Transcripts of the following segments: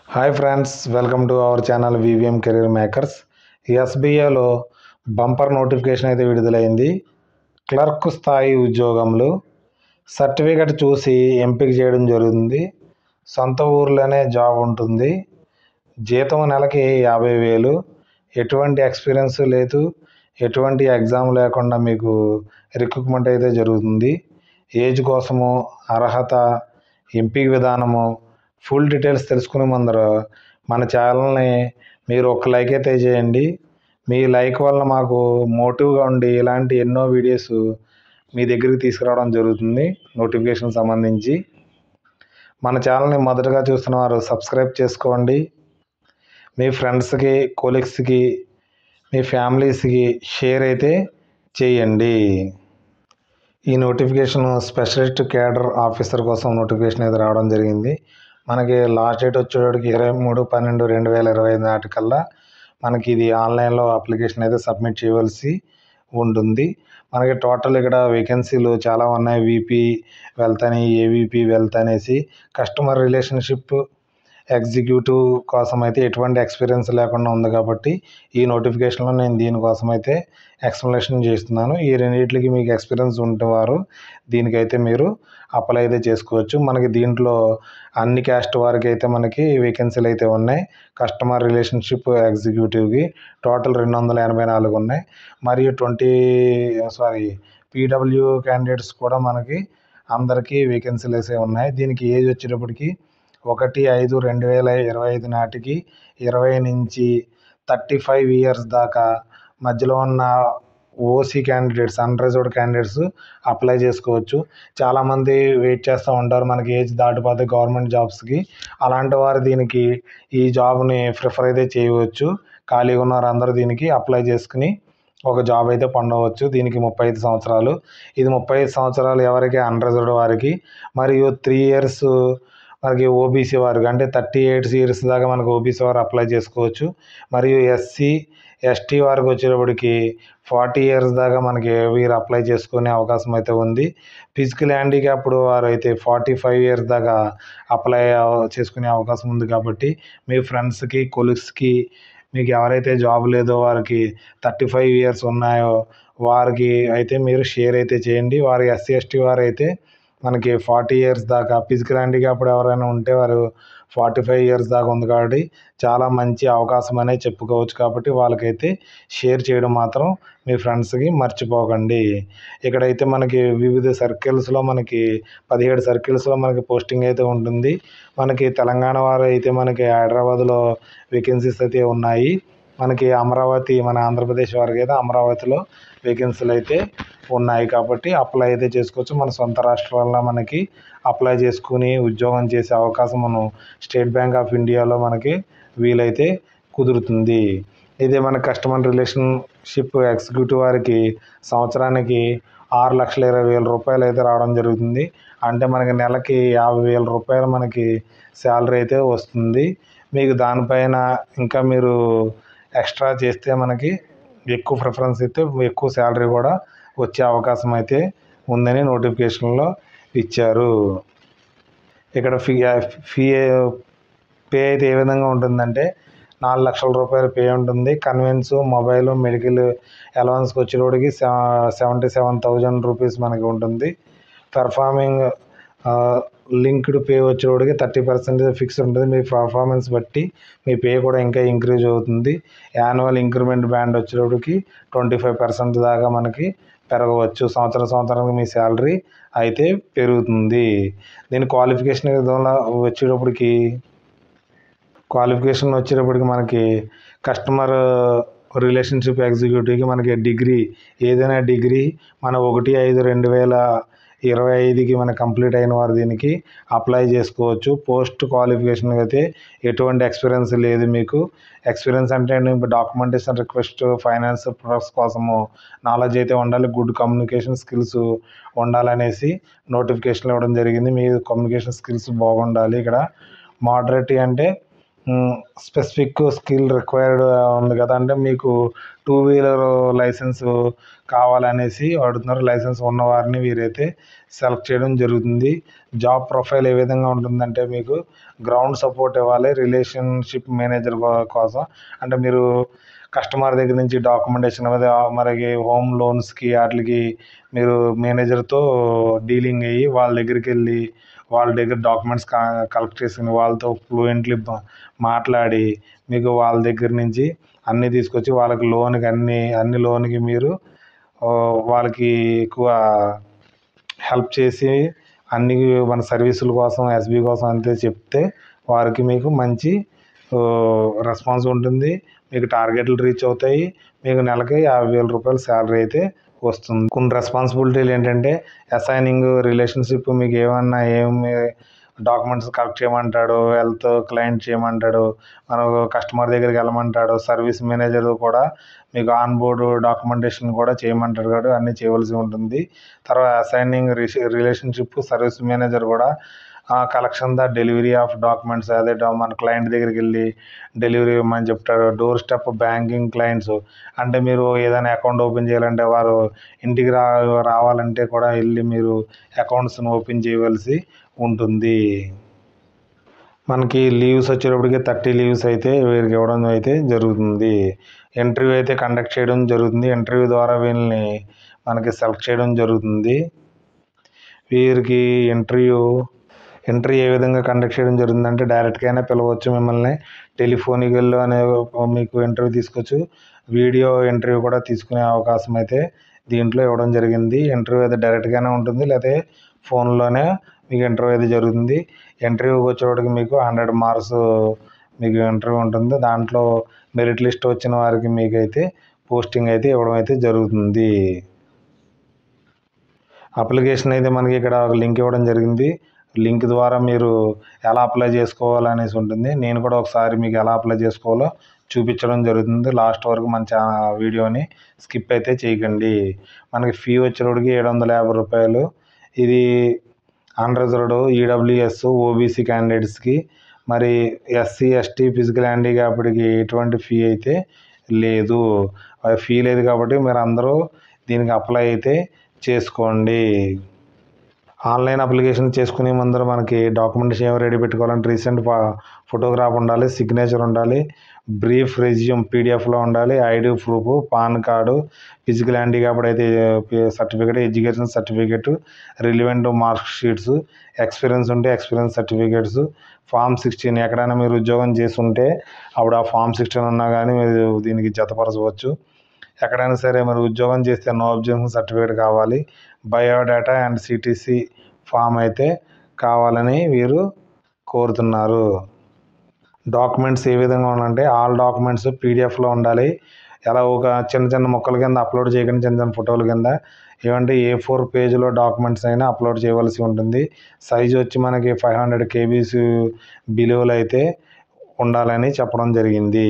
Hi friends, welcome to our channel VVM career makers. ఎస్బీఐలో bumper notification అయితే విడుదలైంది. Clerk స్థాయి ఉద్యోగంలో సర్టిఫికెట్ చూసి ఎంపిక చేయడం జరుగుతుంది. సొంత ఊర్లోనే జాబ్ ఉంటుంది. జీతం నెలకి 50,000. ఎటువంటి ఎక్స్పీరియన్స్ లేదు, ఎటువంటి ఎగ్జామ్ లేకుండా మీకు రిక్రూట్మెంట్ అయితే జరుగుతుంది. ఏజ్ కోసము, అర్హత, ఎంపిక విధానము, ఫుల్ డీటెయిల్స్ తెలుసుకునే ముందర మన ఛానల్ని మీరు ఒక లైక్ అయితే చేయండి. మీ లైక్ వల్ల మాకు మోటివ్గా ఉండి ఇలాంటి ఎన్నో వీడియోస్ మీ దగ్గరికి తీసుకురావడం జరుగుతుంది. నోటిఫికేషన్ సంబంధించి మన ఛానల్ని మొదటగా చూస్తున్న వారు సబ్స్క్రైబ్ చేసుకోండి. మీ ఫ్రెండ్స్కి, కొలీగ్స్కి, మీ ఫ్యామిలీస్కి షేర్ అయితే చేయండి. ఈ నోటిఫికేషన్ స్పెషలిస్ట్ క్యాడర్ ఆఫీసర్ కోసం నోటిఫికేషన్ అయితే రావడం జరిగింది. మనకి లాస్ట్ డేట్ వచ్చేటప్పటికి 23/12/2025 నాటికల్లా మనకి ఇది ఆన్లైన్లో అప్లికేషన్ అయితే సబ్మిట్ చేయవలసి ఉంటుంది. మనకి టోటల్ ఇక్కడ వేకెన్సీలు చాలా ఉన్నాయి. వీపీ వెల్త్ అని, ఏవీపీ వెల్త్ అనేసి, కస్టమర్ రిలేషన్షిప్ ఎగ్జిక్యూటివ్ కోసం అయితే ఎటువంటి ఎక్స్పీరియన్స్ లేకుండా ఉంది కాబట్టి ఈ నోటిఫికేషన్లో నేను దీనికోసం అయితే ఎక్స్ప్లెనేషన్ చేస్తున్నాను. ఈ రెండింటికి మీకు ఎక్స్పీరియన్స్ ఉంటేవారు దీనికైతే మీరు అప్లై అయితే చేసుకోవచ్చు. మనకి దీంట్లో అన్ని క్యాస్ట్ వారికి అయితే మనకి వేకెన్సీలు అయితే ఉన్నాయి. కస్టమర్ రిలేషన్షిప్ ఎగ్జిక్యూటివ్కి టోటల్ 284 ఉన్నాయి. మరియు పీడబ్ల్యూ క్యాండిడేట్స్ కూడా మనకి అందరికీ వేకెన్సీలు అయితే ఉన్నాయి. దీనికి ఏజ్ వచ్చేటప్పటికి 1/5/2025 నాటికి 20 నుంచి 35 ఇయర్స్ దాకా మధ్యలో ఉన్న OC candidates, unreserved candidates apply చేసుకోవచ్చు. చాలామంది వెయిట్ చేస్తూ ఉంటారు మనకి ఏజ్ దాటిపోతే గవర్నమెంట్ జాబ్స్కి. అలాంటి వారు దీనికి ఈ జాబ్ని ప్రిఫర్ అయితే చేయవచ్చు. ఖాళీగా ఉన్నారు అందరూ దీనికి అప్లై చేసుకుని ఒక జాబ్ అయితే పొందవచ్చు. దీనికి 35 సంవత్సరాలు. ఇది 35 సంవత్సరాలు ఎవరికి? అన్రిజర్వ్డ్ వారికి. మరియు 3 ఇయర్స్ మనకి ఓబీసీ వారికి, అంటే 38 ఇయర్స్ దాకా మనకు ఓబీసీ వారు అప్లై చేసుకోవచ్చు. మరియు ఎస్సీ ఎస్టీ వారికి వచ్చేటప్పటికి 40 ఇయర్స్ దాకా మనకి వీరు అప్లై చేసుకునే అవకాశం అయితే ఉంది. ఫిజికల్ హ్యాండిక్యాప్డ్ వారు అయితే 45 ఇయర్స్ దాకా అప్లై చేసుకునే అవకాశం ఉంది. కాబట్టి మీ ఫ్రెండ్స్కి, కొలీగ్స్కి, మీకు ఎవరైతే జాబ్ లేదో వారికి 35 ఇయర్స్ ఉన్నాయో వారికి అయితే మీరు షేర్ అయితే చేయండి. వారు ఎస్సీ ఎస్టీ వారు అయితే మనకి 40 ఇయర్స్ దాకా, ఫిజికల్ హ్యాండిక్యాప్డ్ ఎవరైనా ఉంటే వారు 45 ఇయర్స్ దాకా ఉంది. కాబట్టి చాలా మంచి అవకాశం అనేది చెప్పుకోవచ్చు. కాబట్టి వాళ్ళకైతే షేర్ చేయడం మాత్రం మీ ఫ్రెండ్స్కి మర్చిపోకండి. ఇక్కడైతే మనకి వివిధ సర్కిల్స్లో మనకి 17 సర్కిల్స్లో మనకి పోస్టింగ్ అయితే ఉంటుంది. మనకి తెలంగాణ వారు అయితే మనకి హైదరాబాద్లో వేకెన్సీస్ అయితే ఉన్నాయి. మనకి అమరావతి, మన ఆంధ్రప్రదేశ్ వారికి అయితే అమరావతిలో వేకెన్సీలు అయితే ఉన్నాయి. కాబట్టి అప్లై అయితే చేసుకోవచ్చు. మన సొంత రాష్ట్రాల్లో మనకి అప్లై చేసుకుని ఉద్యోగం చేసే అవకాశం మనం స్టేట్ బ్యాంక్ ఆఫ్ ఇండియాలో మనకి వీలైతే కుదురుతుంది. ఇదే మన కస్టమర్ రిలేషన్షిప్ ఎగ్జిక్యూటివ్ వారికి సంవత్సరానికి 6,20,000 రూపాయలు అయితే రావడం జరుగుతుంది. అంటే మనకి నెలకి 50,000 రూపాయలు మనకి శాలరీ అయితే వస్తుంది. మీకు దానిపైన ఇంకా మీరు ఎక్స్ట్రా చేస్తే మనకి ఎక్కువ ప్రిఫరెన్స్ అయితే ఎక్కువ శాలరీ కూడా వచ్చే అవకాశం అయితే ఉందని నోటిఫికేషన్లో ఇచ్చారు. ఇక్కడ పే అయితే ఏ విధంగా ఉంటుందంటే 4 లక్షల రూపాయలు పే ఉంటుంది. కన్వెన్స్, మొబైల్, మెడికల్ అలవెన్స్కి వచ్చేటోడికి 77,000 రూపీస్ మనకి ఉంటుంది. పెర్ఫార్మింగ్ లింక్డ్ పే వచ్చేటోడికి 30% ఫిక్స్ ఉంటుంది. మీ పర్ఫార్మెన్స్ బట్టి మీ పే కూడా ఇంకా ఇంక్రీజ్ అవుతుంది. యాన్యువల్ ఇంక్రిమెంట్ బ్యాండ్ వచ్చేటోడికి 25% దాకా మనకి పెరగవచ్చు. సంవత్సరానికి మీ శాలరీ అయితే పెరుగుతుంది. దీని క్వాలిఫికేషన్ వచ్చేటప్పటికి మనకి కస్టమర్ రిలేషన్షిప్ ఎగ్జిక్యూటివ్కి మనకి డిగ్రీ, ఏదైనా డిగ్రీ మన 1/5/2025కి మన కంప్లీట్ అయిన వారు దీనికి అప్లై చేసుకోవచ్చు. పోస్ట్ క్వాలిఫికేషన్ అయితే ఎటువంటి ఎక్స్పీరియన్స్ లేదు మీకు. ఎక్స్పీరియన్స్ అంటే డాక్యుమెంటేషన్, రిక్వెస్ట్, ఫైనాన్స్ ప్రొడక్ట్స్ కోసము నాలెడ్జ్ అయితే ఉండాలి. గుడ్ కమ్యూనికేషన్ స్కిల్స్ ఉండాలనేసి నోటిఫికేషన్లో ఇవ్వడం జరిగింది. మీ కమ్యూనికేషన్ స్కిల్స్ బాగుండాలి. ఇక్కడ మోడరేట్ అంటే స్పెసిఫిక్ స్కిల్ రిక్వైర్డ్ ఉంది కదా, అంటే మీకు 2 వీలర్ లైసెన్స్ కావాలనేసి అడుగుతున్నారు. లైసెన్స్ ఉన్నవారిని వీరైతే సెలెక్ట్ చేయడం జరుగుతుంది. జాబ్ ప్రొఫైల్ ఏ విధంగా ఉంటుందంటే మీకు గ్రౌండ్ సపోర్ట్ ఇవ్వాలి రిలేషన్షిప్ మేనేజర్ కోసం. అంటే మీరు కస్టమర్ దగ్గర నుంచి డాక్యుమెంటేషన్ మనకి హోమ్ లోన్స్కి వాటికి మీరు మేనేజర్తో డీలింగ్ అయ్యి వాళ్ళ దగ్గరికి వెళ్ళి వాళ్ళ దగ్గర డాక్యుమెంట్స్ కలెక్ట్ చేసుకుని వాళ్ళతో ఫ్లూయెంట్లీ మాట్లాడి మీకు వాళ్ళ దగ్గర నుంచి అన్నీ తీసుకొచ్చి వాళ్ళకి లోన్కి అన్ని లోన్కి మీరు వాళ్ళకి ఎక్కువ హెల్ప్ చేసి అన్ని మన సర్వీసుల కోసం ఎస్బీ కోసం అంతే చెప్తే వారికి మీకు మంచి రెస్పాన్స్ ఉంటుంది. మీకు టార్గెట్లు రీచ్ అవుతాయి. మీకు నెలకి 50,000 రూపాయలు శాలరీ అయితే వస్తుంది. కొన్ని రెస్పాన్సిబిలిటీలు ఏంటంటే అసైనింగ్ రిలేషన్షిప్, మీకు ఏమి డాక్యుమెంట్స్ కలెక్ట్ చేయమంటాడు, హెల్త్ క్లయింట్ చేయమంటాడు, మన కస్టమర్ దగ్గరికి వెళ్ళమంటాడు, సర్వీస్ మేనేజర్ కూడా మీకు ఆన్ బోర్డు డాక్యుమెంటేషన్ కూడా చేయమంటాడు కాబట్టి అన్నీ చేయవలసి ఉంటుంది. తర్వాత అసైనింగ్ రిలేషన్షిప్ సర్వీస్ మేనేజర్ కూడా collection the delivery of documents, అదే మన క్లయింట్ దగ్గరికి వెళ్ళి డెలివరీ ఇవ్వమని చెప్తాడు. డోర్ స్టెప్ బ్యాంకింగ్ క్లయింట్స్, అంటే మీరు ఏదైనా అకౌంట్ ఓపెన్ చేయాలంటే వారు ఇంటికి రావాలంటే కూడా వెళ్ళి మీరు అకౌంట్స్ని ఓపెన్ చేయవలసి ఉంటుంది. మనకి లీవ్స్ వచ్చేటప్పటికి 30 లీవ్స్ అయితే వీరికి ఇవ్వడం అయితే జరుగుతుంది. ఇంటర్వ్యూ అయితే కండక్ట్ చేయడం జరుగుతుంది. ఇంటర్వ్యూ ద్వారా వీళ్ళని మనకి సెలెక్ట్ చేయడం జరుగుతుంది. వీరికి ఇంటర్వ్యూ ఏ విధంగా కండక్ట్ చేయడం జరుగుతుందంటే డైరెక్ట్గా అయినా పిలవచ్చు, మిమ్మల్ని టెలిఫోనికల్లో అనే మీకు ఇంటర్వ్యూ తీసుకోవచ్చు. వీడియో ఇంటర్వ్యూ కూడా తీసుకునే అవకాశం అయితే దీంట్లో ఇవ్వడం జరిగింది. ఇంటర్వ్యూ అయితే డైరెక్ట్గానే ఉంటుంది, లేకపోతే ఫోన్లోనే మీకు ఇంటర్వ్యూ అయితే జరుగుతుంది. ఇంటర్వ్యూకి వచ్చేవాడికి మీకు 100 మార్క్స్ మీకు ఇంటర్వ్యూ ఉంటుంది. దాంట్లో మెరిట్ లిస్ట్ వచ్చిన వారికి మీకైతే పోస్టింగ్ అయితే ఇవ్వడం అయితే జరుగుతుంది. అప్లికేషన్ అయితే మనకి ఇక్కడ ఒక లింక్ ఇవ్వడం జరిగింది. లింక్ ద్వారా మీరు ఎలా అప్లై చేసుకోవాలనేసి ఉంటుంది. నేను కూడా ఒకసారి మీకు ఎలా అప్లై చేసుకోవాలో చూపించడం జరుగుతుంది. లాస్ట్ వరకు మన వీడియోని స్కిప్ అయితే చేయకండి. మనకి ఫీ వచ్చేటప్పటికి 750 రూపాయలు. ఇది అన్రిజర్వ్డ్, ఈడబ్ల్యూఎస్, ఓబీసీ క్యాండిడేట్స్కి, మరి ఎస్సీ ఎస్టీ ఫిజికల్ హ్యాండిక్యాప్డ్కి ఎటువంటి ఫీ అయితే లేదు. ఫీ లేదు కాబట్టి మీరు అందరూ దీనికి అప్లై అయితే చేసుకోండి. ఆన్లైన్ అప్లికేషన్ చేసుకునే ముందర మనకి డాక్యుమెంటేషన్ ఏమి రెడీ పెట్టుకోవాలంటే రీసెంట్ ఫోటోగ్రాఫ్ ఉండాలి, సిగ్నేచర్ ఉండాలి, బ్రీఫ్ రెజ్యూమ్ పీడిఎఫ్లో ఉండాలి, ID proof, PAN card, physical handicapped అయితే certificate, education certificate, relevant mark sheets, experience ఉంటే ఎక్స్పీరియన్స్ సర్టిఫికేట్స్, ఫామ్ 16 ఎక్కడైనా మీరు ఉద్యోగం చేసి ఉంటే అప్పుడు ఆ ఫామ్ 16 ఉన్నా కానీ మీరు దీనికి జతపరచవచ్చు. ఎక్కడైనా సరే మరి ఉద్యోగం చేస్తే నో అబ్జెక్షన్ సర్టిఫికేట్ కావాలి. బయోడేటా అండ్ సిటీసీ ఫామ్ అయితే కావాలని వీరు కోరుతున్నారు. డాక్యుమెంట్స్ ఏ విధంగా ఉండాలంటే ఆల్ డాక్యుమెంట్స్ పీడిఎఫ్లో ఉండాలి. ఎలా ఒక చిన్న మొక్కల కింద అప్లోడ్ చేయకుండా చిన్న ఫోటోల కింద ఏమంటే A4 పేజీలో డాక్యుమెంట్స్ అయినా అప్లోడ్ చేయవలసి ఉంటుంది. సైజు వచ్చి మనకి 500 KB బిలోలో అయితే ఉండాలని చెప్పడం జరిగింది.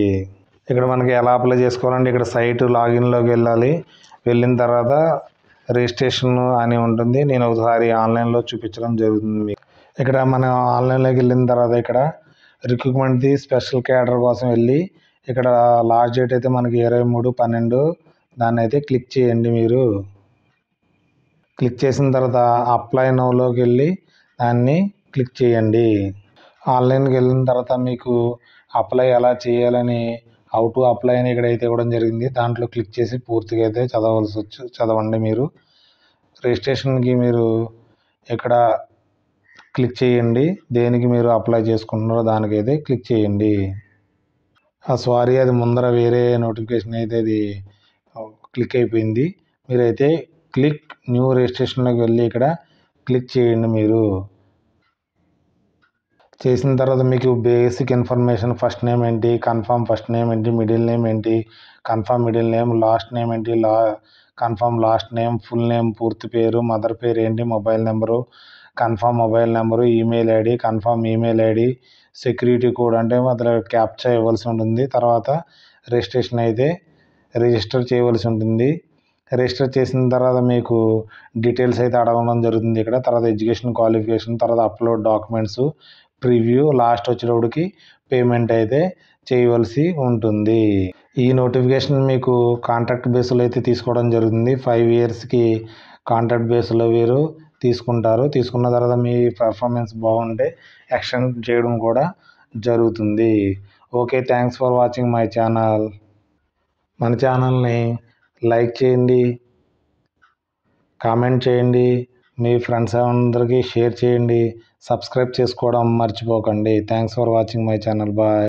ఇక్కడ మనకి ఎలా అప్లై చేసుకోవాలంటే ఇక్కడ సైట్ లాగిన్లోకి వెళ్ళాలి. వెళ్ళిన తర్వాత రిజిస్ట్రేషన్ అని ఉంటుంది. నేను ఒకసారి ఆన్లైన్లో చూపించడం జరుగుతుంది. ఇక్కడ మనం ఆన్లైన్లోకి వెళ్ళిన తర్వాత ఇక్కడ రిక్రూట్మెంట్ది స్పెషల్ క్యాడర్ కోసం వెళ్ళి ఇక్కడ లాస్ట్ డేట్ అయితే మనకి 23/12 దాన్ని అయితే క్లిక్ చేయండి. మీరు క్లిక్ చేసిన తర్వాత అప్లై నౌలోకి వెళ్ళి దాన్ని క్లిక్ చేయండి. ఆన్లైన్కి వెళ్ళిన తర్వాత మీకు అప్లై ఎలా చేయాలని హౌ టు అప్లై అని ఇక్కడైతే ఇవ్వడం జరిగింది. దాంట్లో క్లిక్ చేసి పూర్తిగా అయితే చదవండి. మీరు రిజిస్ట్రేషన్కి మీరు ఇక్కడ క్లిక్ చేయండి. దేనికి మీరు అప్లై చేసుకుంటున్నారో దానికైతే క్లిక్ చేయండి. సారీ, అది ముందర వేరే నోటిఫికేషన్ అయితే అది క్లిక్ అయిపోయింది. మీరైతే క్లిక్ న్యూ రిజిస్ట్రేషన్లోకి వెళ్ళి ఇక్కడ క్లిక్ చేయండి. మీరు చేసిన తర్వాత మీకు బేసిక్ ఇన్ఫర్మేషన్, ఫస్ట్ నేమ్ ఏంటి, కన్ఫర్మ్ ఫస్ట్ నేమ్ ఏంటి, మిడిల్ నేమ్ ఏంటి, confirm middle name, last name ఏంటి, confirm last name, full name పూర్తి పేరు, మదర్ పేరు ఏంటి, mobile number, confirm mobile number, email ID, confirm email ID, security code అంటే అతను క్యాప్చా ఇవ్వాల్సి ఉంటుంది. తర్వాత రిజిస్ట్రేషన్ అయితే రిజిస్టర్ చేయవలసి ఉంటుంది. రిజిస్టర్ చేసిన తర్వాత మీకు డీటెయిల్స్ అయితే అడగడం జరుగుతుంది ఇక్కడ. తర్వాత ఎడ్యుకేషన్ క్వాలిఫికేషన్, తర్వాత అప్లోడ్ డాక్యుమెంట్స్, ప్రివ్యూ, లాస్ట్ వచ్చేటప్పటికి పేమెంట్ అయితే చేయవలసి ఉంటుంది. ఈ నోటిఫికేషన్ మీకు కాంట్రాక్ట్ బేస్లో అయితే తీసుకోవడం జరుగుతుంది. 5 ఇయర్స్కి కాంట్రాక్ట్ బేస్లో వీరు తీసుకుంటారు. తీసుకున్న తర్వాత మీ పర్ఫార్మెన్స్ బాగుంటే ఎక్స్టెండ్ చేయడం కూడా జరుగుతుంది. Okay, thanks for watching my channel. మన ఛానల్ని లైక్ చేయండి, కామెంట్ చేయండి, మీ ఫ్రెండ్స్ అందరికీ షేర్ చేయండి, సబ్స్క్రైబ్ చేసుకోవడం మర్చిపోకండి. Thanks for watching my channel. Bye.